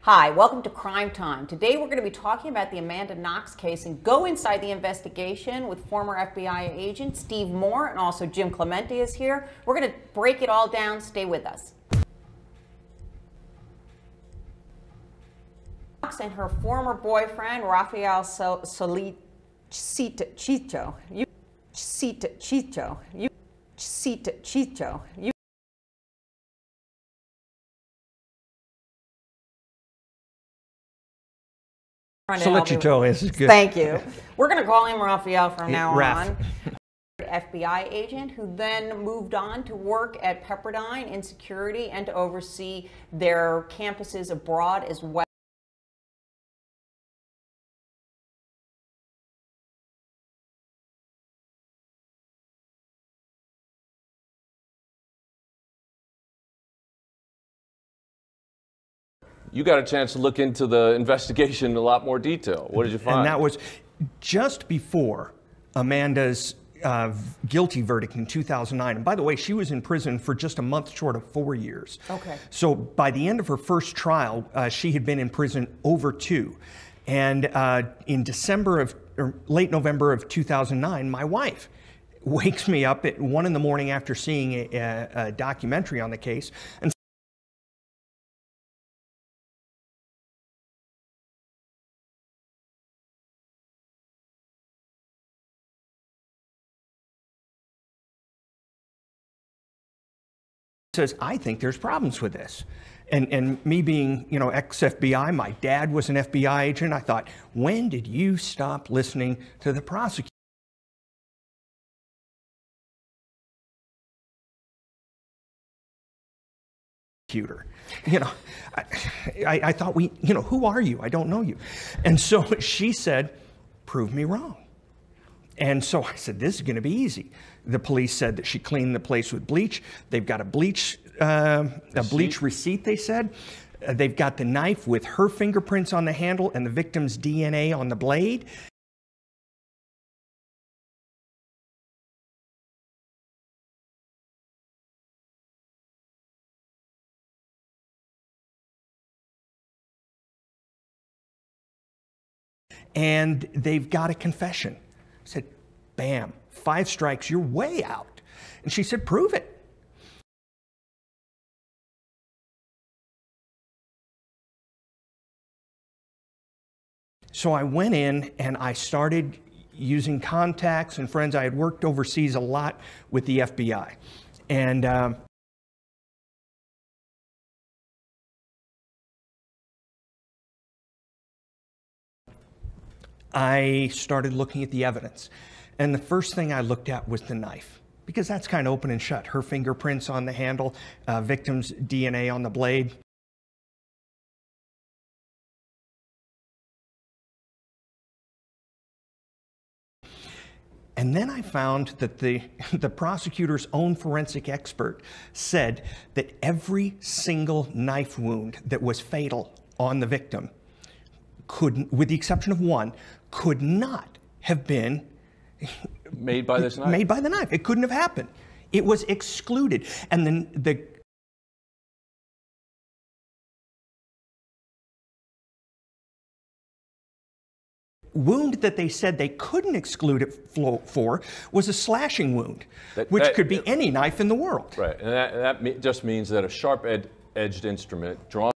Hi, welcome to Crime Time. Today we're going to be talking about the Amanda Knox case and go inside the investigation with former FBI agent Steve Moore, and also Jim Clemente is here. We're going to break it all down. Stay with us. Knox and her former boyfriend, Rafael Solicito. Solicito is good. Thank you. We're going to call him Rafael from now Raf. on. FBI agent who then moved on to work at Pepperdine in security and to oversee their campuses abroad as well. You got a chance to look into the investigation in a lot more detail. What did you find? And that was just before Amanda's guilty verdict in 2009. And by the way, she was in prison for just a month short of 4 years. Okay. So by the end of her first trial, she had been in prison over 2. And in late November of 2009, my wife wakes me up at 1 in the morning after seeing a documentary on the case and says, I think there's problems with this. And me being, ex-FBI, my dad was an FBI agent, I thought, when did you stop listening to the prosecutor? I thought, who are you? I don't know you. And so she said, prove me wrong. And so I said, this is going to be easy. The police said that she cleaned the place with bleach. They've got a bleach receipt, they said. They've got the knife with her fingerprints on the handle and the victim's DNA on the blade. And they've got a confession. I said, bam, 5 strikes, you're way out. And she said, prove it. So I went in and I started using contacts and friends. I had worked overseas a lot with the FBI. And I started looking at the evidence. And the first thing I looked at was the knife, because that's kind of open and shut. Her fingerprints on the handle, victim's DNA on the blade. And then I found that the prosecutor's own forensic expert said that every single knife wound that was fatal on the victim could, with the exception of one, could not have been made by this knife. Made by the knife. It couldn't have happened. It was excluded. And then the wound that they said they couldn't exclude it for was a slashing wound, which could be any knife in the world. Right, and that just means that a sharp-edged instrument drawn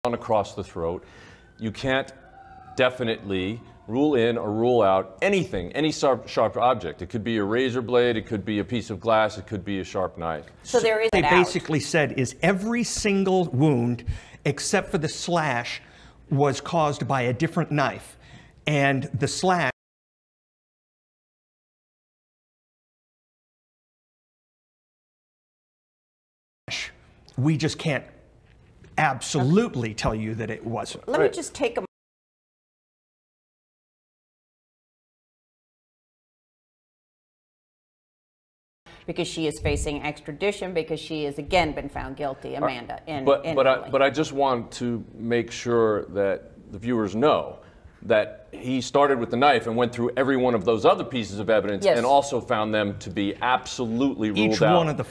across the throat, you can't definitely rule in or rule out anything, any sharp object. It could be a razor blade, it could be a piece of glass, it could be a sharp knife. So there is they basically said is every single wound except for the slash was caused by a different knife, and the slash we just can't absolutely tell you that it wasn't. Let me just take a because she is facing extradition because she has again been found guilty, Amanda. But I just want to make sure that the viewers know that he started with the knife and went through every one of those other pieces of evidence Yes. and also found them to be absolutely ruled Each out. one of the